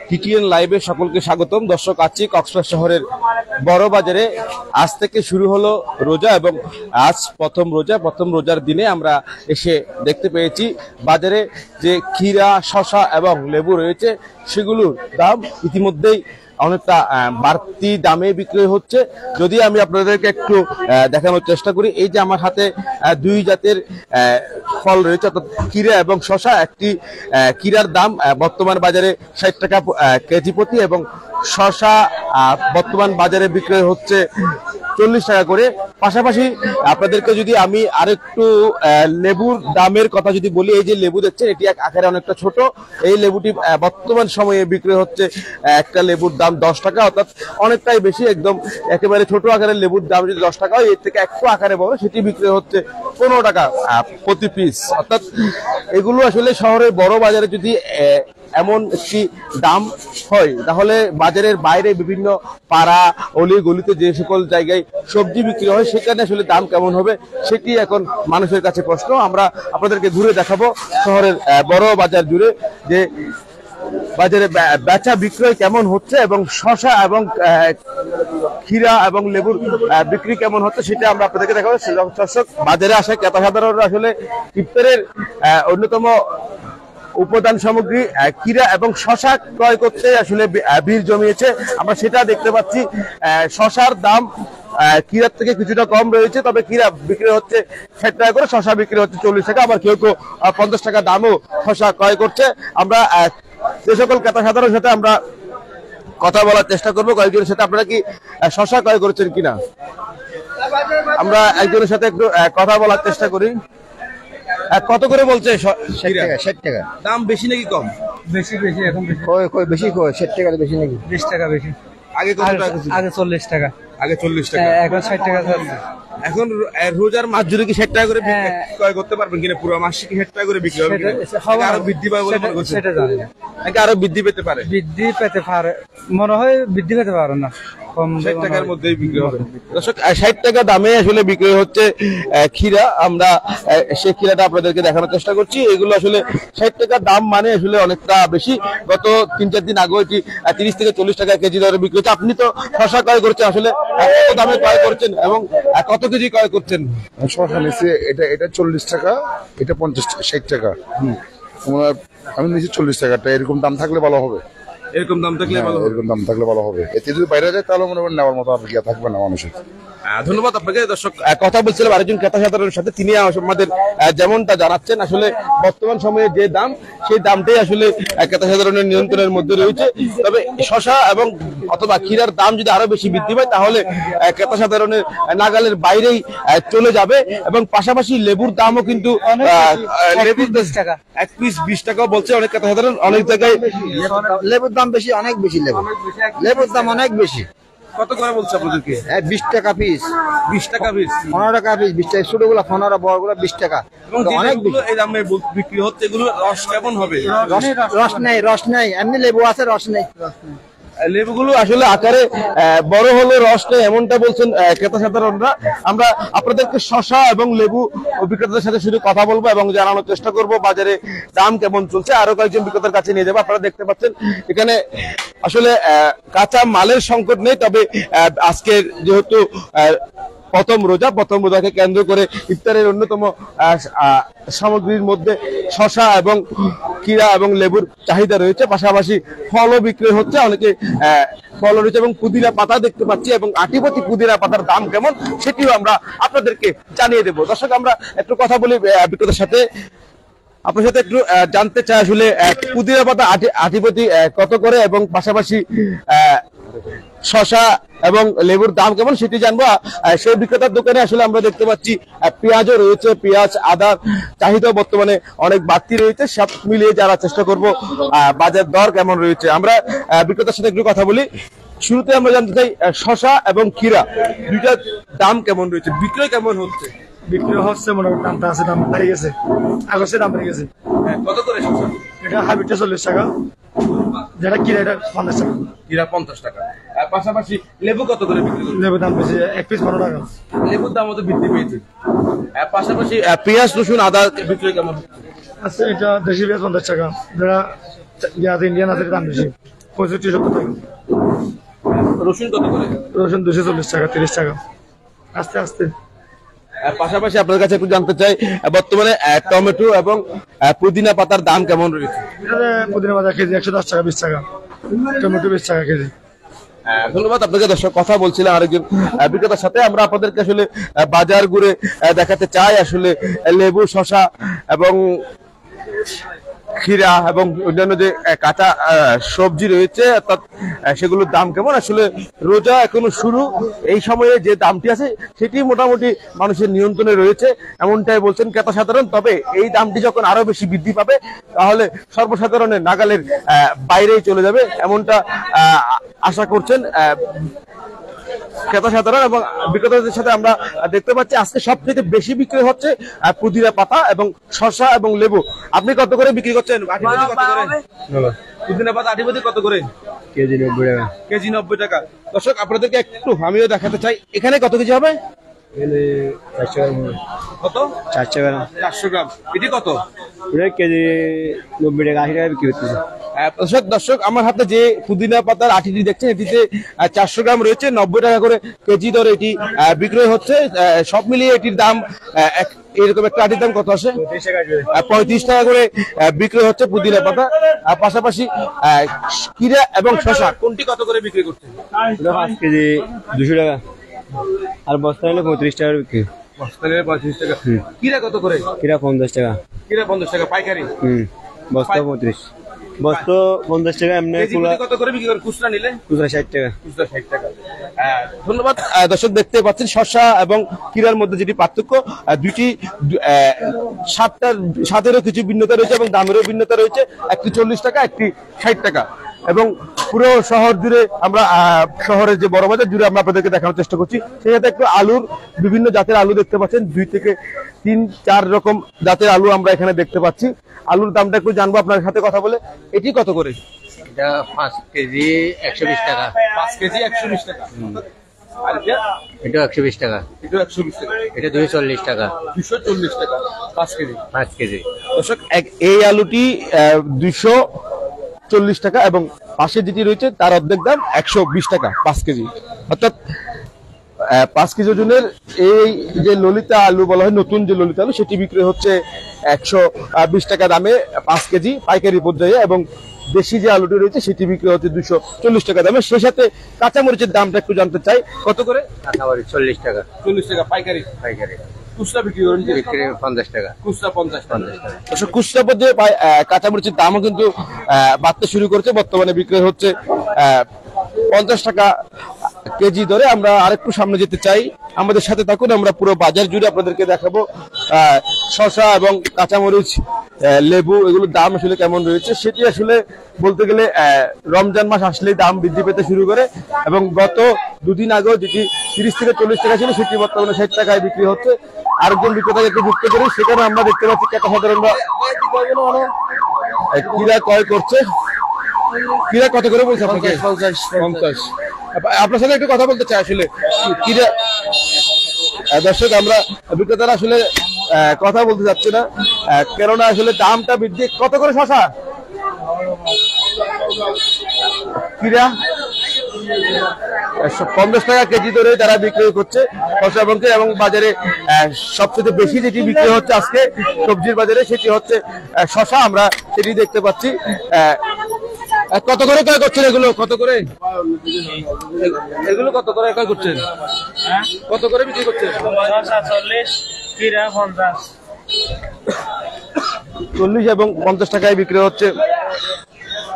TTN লাইভে সকলকে স্বাগতম। দর্শক, আছি কক্সবাজার শহরের বড় বাজারে। আজ থেকে শুরু হলো রোজা এবং আজ প্রথম রোজার দিনে আমরা এসে দেখতে পেয়েছি বাজারে যে ক্ষীরা, শসা এবং লেবু রয়েছে সেগুলোর দাম ইতিমধ্যেই অনেকটা বাড়তি দামে বিক্রি হচ্ছে। যদি আমি আপনাদেরকে একটু দেখানোর চেষ্টা করি, এই যে আমার হাতে দুই জাতের ফল রয়েছে, অর্থাৎ ক্ষীরা এবং শসা। একটি ক্ষীরার দাম বর্তমান বাজারে 60 টাকা কেজি প্রতি এবং শসা বর্তমান বাজারে বিক্রয় হচ্ছে 40 টাকা করে। পাশাপাশি আপনাদেরকে যদি আমি আরেকটু লেবুর দামের কথা যদি বলি, এই যে লেবু দেখছেন এটি এক আকারে অনেকটা ছোট। এই লেবুটি বর্তমান সময়ে বিক্রি হচ্ছে একটা লেবুর দাম 10 টাকা, অর্থাৎ অনেকটাই বেশি। একদম একেবারে ছোট আকারের লেবুর দাম যদি 10 টাকা হয়, এর থেকে একটু আকারে বড় সেটি বিক্রি হচ্ছে 15 টাকা প্রতি পিস। অর্থাৎ এগুলো আসলে শহরের বড় বাজারে যদি এমন একটি দাম হয়, তাহলে বাজারের বাইরে বিভিন্ন পাড়া অলি গলিতে যে সকল জায়গায় সবজি বিক্রি হয় সেখানে আসলে দাম কেমন হবে সেটি এখন মানুষের কাছে প্রশ্ন। আমরা আপনাদেরকে ঘুরে দেখাবো শহরের বড় বাজার জুড়ে যে বাজারে বেচা বিক্রয় কেমন হচ্ছে এবং শসা এবং ক্ষীরা এবং লেবুর বিক্রি কেমন হচ্ছে সেটা আমরা আপনাদেরকে দেখাবো। দর্শক, বাজারে আসা ক্রেতা সাধারণরা আসলে ইফতারের অন্যতম উপাদান সামগ্রী ক্ষীরা এবং শসা ক্রয় করতে আসলে ভিড় জমিয়েছে। আমরা সেটা দেখতে পাচ্ছি। শসার দাম ক্ষীরার থেকে কিছুটা কম রয়েছে, তবে ক্ষীরা বিক্রি হচ্ছে 60 টাকা করে, শসা বিক্রি হচ্ছে 40 টাকা। আবার কেউ কেউ 50 টাকা দামও শসা ক্রয় করছে। আমরা যে সকল ক্রেতা সাধারণের সাথে আমরা কথা বলার চেষ্টা করবো কয়েকজনের সাথে। আপনারা কি শসা ক্রয় করেছেন কিনা? আমরা একজনের সাথে একটু কথা বলার চেষ্টা করি। কত করে বলছে? 60 টাকা। দাম বেশি নাকি কম? বেশি এখন বেশি 60 টাকা বেশি নাকি? 20 টাকা বেশি। আগে কত টাকা? আগে 40 টাকা। আগে 40 টাকা, এখন 60 টাকা। এখন রোজার মাস জুড়ে কি 60 টাকা করে ক্রয় করতে পারবেন কিনা? পুরো মাসে কি 60 টাকা করে বিক্রি হবে কিনা? আরো বৃদ্ধি পাবে বলে মনে করছেন? সেটা জানি না। নাকি আরো বৃদ্ধি পেতে পারে? বৃদ্ধি পেতে পারে, মনে হয় বৃদ্ধি পেতে পারে না, কম 60 টাকার মধ্যেই বিক্রি হবে। দর্শক, 60 টাকা দামে আসলে বিক্রি হচ্ছে ক্ষীরা। আমরা সেই ক্ষীরাটা আপনাদেরকে দেখানোর চেষ্টা করছি। এগুলো আসলে 60 টাকা দাম মানে আসলে অনেকটা বেশি। গত 3-4 দিন আগে এটি 30 থেকে 40 টাকা কেজি দরে বিক্রি হচ্ছে। আপনি তো শসা ক্রয় করছেন, আসলে কত দামে ক্রয় করছেন এবং কত কেজি ক্রয় করছেন? শসা নিচ্ছে এটা 40 টাকা, এটা 60 টাকা। আমি নিচ্ছি 40 টাকাটা। এরকম দাম থাকলে ভালো হবে। এরকম দাম থাকলে ভালো হবে। এরকম দাম থাকলে ভালো হবে। এতে যদি বাইরে যায় তাহলে মনে করেন নেওয়ার মতো আর গিয়া থাকবে না মানুষের। ধন্যবাদ আপনাকে। দর্শক, কথা বলছিলাম আরেকজন ক্রেতা সাধারণের সাথে। তিনি আমাদের যেমনটা জানাচ্ছেন, আসলে বর্তমান সময়ে যে দাম সেই দামটাই আসলে ক্রেতা সাধারণের নিয়ন্ত্রণের মধ্যে রয়েছে। তবে শসা এবং অথবা ক্ষীরার দাম যদি আরো বেশি বৃদ্ধি পায় তাহলে ক্রেতা সাধারণের নাগালের বাইরেই চলে যাবে। এবং পাশাপাশি লেবুর দামও কিন্তু লেবুর 20 টাকা, এক পিস 20 টাকাও বলছে অনেক ক্রেতা সাধারণ। অনেক জায়গায় লেবুর দাম বেশি, অনেক বেশি। লেবুর দাম অনেক বেশি। কত করে বলছে আপনাদেরকে? 20 টাকা পিস। 20 টাকা পিস, 15 টাকা পিস। 20 টাকা ছোট গুলা 15, বড় গুলা 20 টাকা। অনেক এই দামে বিক্রি হচ্ছে। এগুলো রস কেমন হবে? রস নেই, এমনি লেবু আছে, রস নেই। লেবুগুলো আসলে আকারে বড় হলে রস নেই এমনটা বলছেন ক্রেতা সাধারণরা। আমরা আপনাদেরকে শসা এবং লেবু বিক্রেতাদের সাথে শুধু কথা বলবো এবং জানানোর চেষ্টা করব বাজারে দাম কেমন চলছে। আরো কয়েকজন বিক্রেতার কাছে নিয়ে যাবো। আপনারা দেখতে পাচ্ছেন এখানে আসলে কাঁচা মালের সংকট নেই, তবে আজকের যেহেতু প্রথম রোজাকে কেন্দ্র করে ইফতারের অন্যতম সামগ্রীর মধ্যে শসা এবং ক্ষীরা এবং লেবুর চাহিদা রয়েছে। পাশাপাশি ফলও বিক্রি হচ্ছে, অনেকে ফল রয়েছে এবং পুদিনা পাতা দেখতে পাচ্ছি এবং আটিপতি পুদিনা পাতার দাম কেমন সেটিও আমরা আপনাদেরকে জানিয়ে দেবো। দর্শক, আমরা একটু কথা বলি বিক্রেতার সাথে। আপনার সাথে একটু জানতে চাই আসলে পুদিনা পাতা আটিপতি কত করে এবং পাশাপাশি শসা এবং লেবুর দাম কেমন সেটি জানবো। সেই বিক্রেতার দোকানে আসলে আমরা দেখতে পাচ্ছি পেঁয়াজও রয়েছে। পেঁয়াজ, আদার চাহিদা বর্তমানে অনেক বাড়তি রয়েছে। সব মিলিয়ে যারা চেষ্টা করব বাজার দর কেমন রয়েছে। আমরা বিক্রেতার সাথে একটু কথা বলি। শুরুতে আমরা জানতে চাই শসা এবং ক্ষীরা দুইটার দাম কেমন রয়েছে, বিক্রয় কেমন হচ্ছে? বিক্রি হচ্ছে মোটামুটি, দামটা আছে, দাম বেড়ে গেছে, আগস্টে দাম বেড়ে গেছে। কত করে শসা? এটা হাইব্রিডটা 40 টাকা, যেটা কিরা এটা 50 টাকা। কিরা 50 টাকা। পাশাপাশি লেবু কত করে বিক্রি করছেন? লেবুর দাম বেশি, এক পিস 15 টাকা। লেবুর দামও তো বৃদ্ধি পেয়েছে। পাশাপাশি পেঁয়াজ, রসুন, আদা বিক্রি কেমন হচ্ছে? আচ্ছা, এটা দেশি পেঁয়াজ 50 টাকা, যেটা ইন্ডিয়ান আছে দাম বেশি 65-70 টাকা। রসুন কত করে? রসুন 240 টাকা, 30 টাকা, আস্তে আস্তে। পাশাপাশি আপনার কাছে একটু জানতে চাই বর্তমানে টমেটো এবং পুদিনা পাতার দাম কেমন রয়েছে? পুদিনা পাতা কেজি 110 টাকা, 20 টাকা, টমেটো 20 টাকা কেজি। ধন্যবাদ আপনাকে। দর্শক, কথা বলছিলাম আরেকজন বিক্রেতার সাথে। আমরা আপনাদেরকে আসলে বাজার ঘুরে দেখাতে চাই আসলে লেবু, শসা এবং ক্ষীরা এবং অন্যান্য যে কাঁচা সবজি রয়েছে অর্থাৎ সেগুলোর দাম কেমন। আসলে রোজা এখনো শুরু, এই সময়ে যে দামটি আছে সেটি মোটামুটি মানুষের নিয়ন্ত্রণে রয়েছে এমনটাই বলছেন ক্রেতা সাধারণ। তবে এই দামটি যখন আরো বেশি বৃদ্ধি পাবে তাহলে সর্বসাধারণের নাগালের বাইরেই চলে যাবে এমনটা আশা করছেন ক্রেতা সাধারণ এবং বিক্রেতাদের সাথে। আমরা দেখতে পাচ্ছি আজকে সবথেকে বেশি বিক্রি হচ্ছে পুদিনা পাতা এবং শসা এবং লেবু। আপনি কত করে বিক্রি করছেন? পুদিনা পাতা আটিপতি কত করে? কেজি 90 টাকা। কেজি 90 টাকা। দর্শক, আপনাদেরকে একটু আমিও দেখাতে চাই এখানে কত কেজি হবে। 400 গ্রাম। কত? 400 গ্রাম। 400 গ্রাম। এটি কত? কেজি 90 টাকা, 80 টাকা বিক্রি করতেছে। দর্শক, আমার হাতে যে পুদিনা পাতার আটিটি দেখছেন এটিতে 400 গ্রাম রয়েছে, 90 টাকা করে কেজি দরে এটি বিক্রয় হচ্ছে। সব মিলিয়ে এটির দাম এরকম একটা আটির দাম কত আসে? 35 টাকা করে বিক্রয় হচ্ছে পুদিনা পাতা। পাশাপাশি ক্ষীরা এবং শসা কোনটি কত করে বিক্রি করছে? 5 কেজি 200 টাকা, আর বস্তা হলে 35 টাকা বিক্রি। বস্তা নিলে 35 টাকা। ক্ষীরা কত করে? কিরা 50 টাকা। ক্ষীরা 50 টাকা পাইকারি। বস্তা 35, বস্তা 50 টাকা। এমনি কত করে বিক্রি করে খুচরা নিলে? খুচরা 60 টাকা। খুচরা 60 টাকা। ধন্যবাদ। দর্শক, দেখতে পাচ্ছেন শসা এবং ক্ষীরার মধ্যে যেটি পার্থক্য, দুইটি স্বাদেরও কিছু ভিন্নতা রয়েছে এবং দামেরও ভিন্নতা রয়েছে। একটি 40 টাকা, একটি 60 টাকা। এবং পুরো শহর জুড়ে আমরা শহরের যে বড় বাজার জুড়ে আমরা আপনাদেরকে দেখানোর চেষ্টা করছি। সেই সাথে একটু আলুর বিভিন্ন জাতের আলু দেখতে পাচ্ছেন, 2 থেকে 3-4 রকম জাতের আলু আমরা এখানে দেখতে পাচ্ছি। আলুর দামটা একটু জানবো আপনার সাথে কথা বলে। এটি কত করে? এটা 5 কেজি 120 টাকা। 5 কেজি 120 টাকা। আর এটা 120 টাকা। এটা 120 টাকা। এটা 240 টাকা। 240 টাকা 5 কেজি। 5 কেজি। দর্শক, এই আলুটি 240 টাকা এবং পাশে যেটি রয়েছে তার অর্ধেক দাম 120 টাকা 5 কেজি। অর্থাৎ 5 কেজি ওজনের এই যে ললিতা আলু বলা হয়, নতুন যে ললিতা আলু, সেটি বিক্রি হচ্ছে 120 টাকা দামে 5 কেজি পাইকারি পর্যায়ে। এবং দেশি যে আলুটি রয়েছে সেটি বিক্রি হচ্ছে 240 টাকা দামে। সেই সাথে কাঁচামরিচের দামটা একটু জানতে চাই, কত করে? কাঁচামরিচ 40 টাকা। 40 টাকা পাইকারি। পাইকারি। খুচরা বিক্রি করেন? বিক্রি 50 টাকা। খুচরা 50 টাকা। খুচরা পর্যায়ে কাঁচামরিচের দামও কিন্তু বাড়তে শুরু করেছে। বর্তমানে বিক্রি হচ্ছে 50 টাকা কেজি ধরে। আমরা আরেকটু সামনে যেতে চাই, আমাদের সাথে থাকুন। আমরা পুরো বাজার জুড়ে আপনাদেরকে দেখাবো শসা এবং কাঁচামরিচ, লেবু, এগুলোর দাম আসলে কেমন রয়েছে। সেটি আসলে বলতে গেলে রমজান মাস আসলেই দাম বৃদ্ধি পেতে শুরু করে এবং গত 2 দিন আগেও যেটি 30 থেকে 40 টাকা ছিল সেটি বর্তমানে 60 টাকায় বিক্রি হচ্ছে। আরেকজন বিক্রেতাকে একটু যুক্ত করি, সেখানে আমরা দেখতে পাচ্ছি ক্রেতা সাধারণরা ক্ষীরা ক্রয় করছে। ক্ষীরা কত করে বলছে আপনাকে? 50। আপনার সাথে একটু কথা বলতে চাই আসলে ক্ষীরা। দর্শক, আমরা বিক্রেতারা আসলে কথা বলতে চাচ্ছি না, কেননা আসলে দামটা বৃদ্ধি। কত করে শসা? ক্ষীরা 50 টাকা কেজি ধরে তারা বিক্রি করছে শসা এবং বাজারে সবচেয়ে বেশি যেটি বিক্রি হচ্ছে আজকে সবজির বাজারে সেটি হচ্ছে শসা। আমরা সেটি দেখতে পাচ্ছি। কত করে ক্রয় করছেন এগুলো? কত করে এগুলো কত করে ক্রয় করছেন? কত করে বিক্রি করছেন? 40 এবং 50 টাকায় বিক্রি হচ্ছে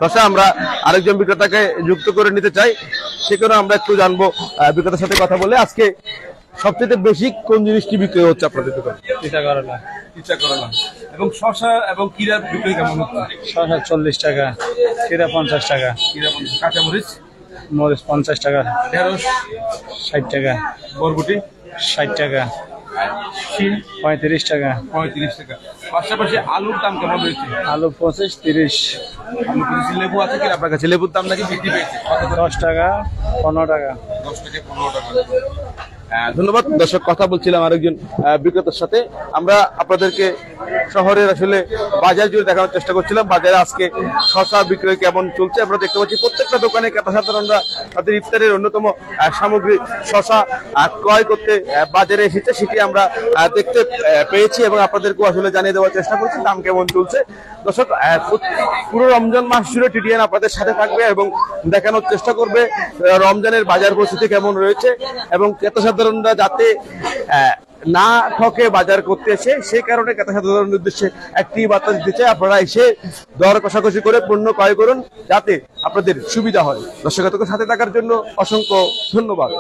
শসা। আমরা আরেকজন বিক্রেতাকে যুক্ত করে নিতে চাই, সেখানে আমরা একটু জানবো বিক্রেতার সাথে কথা বলে। আজকে সবচেয়ে বেশি কোন জিনিসটি বিক্রি হচ্ছে আপনাদের দোকানে? চিটা করলা। চিটা করলা। এবং শসা এবং ক্ষীরা বিক্রি কেমন হচ্ছে? শসা 40 টাকা, ক্ষীরা 50 টাকা। ক্ষীরা 50। কাঁচামরিচ? মরিচ 50 টাকা। ঢেঁড়স 60 টাকা। বরবটি 60 টাকা। 35 টাকা। 35 টাকা। পাশাপাশি আলুর দাম কেমন রয়েছে? আলু 25, 30। আলু 30। লেবু আছে কি আপনার কাছে? লেবুর দাম নাকি বৃদ্ধি পেয়েছে? 10 টাকা, 15 টাকা। 10 থেকে 15 টাকা। ধন্যবাদ দর্শক। কথা বলছিলাম আরেকজন বিক্রেতার সাথে। আমরা আপনাদেরকে শহরের আসলে বাজার জুড়ে দেখানোর চেষ্টা করছিলাম বাজারে আজকে শসা বিক্রয় কেমন চলছে। আমরা দেখতে পাচ্ছি প্রত্যেকটা দোকানে ক্রেতা সাধারণরা তাদের ইফতারের অন্যতম সামগ্রী শসা ক্রয় করতে বাজারে এসেছে, সেটি আমরা দেখতে পেয়েছি এবং আপনাদেরকেও আসলে জানিয়ে দেওয়ার চেষ্টা করছি দাম কেমন চলছে। দর্শক, পুরো রমজান মাস জুড়ে টিটিএন আপনাদের সাথে থাকবে এবং দেখানোর চেষ্টা করবে রমজানের বাজার পরিস্থিতি কেমন রয়েছে এবং ক্রেতা সাধারণরা যাতে না ঠকে বাজার করতে এসে, সেই কারণে ক্রেতা সাধারণের উদ্দেশ্যে একটি বার্তা দিতে চাই, আপনারা এসে দর কষাকষি করে পণ্য ক্রয় করুন যাতে আপনাদের সুবিধা হয়। দর্শক সাথে থাকার জন্য অসংখ্য ধন্যবাদ।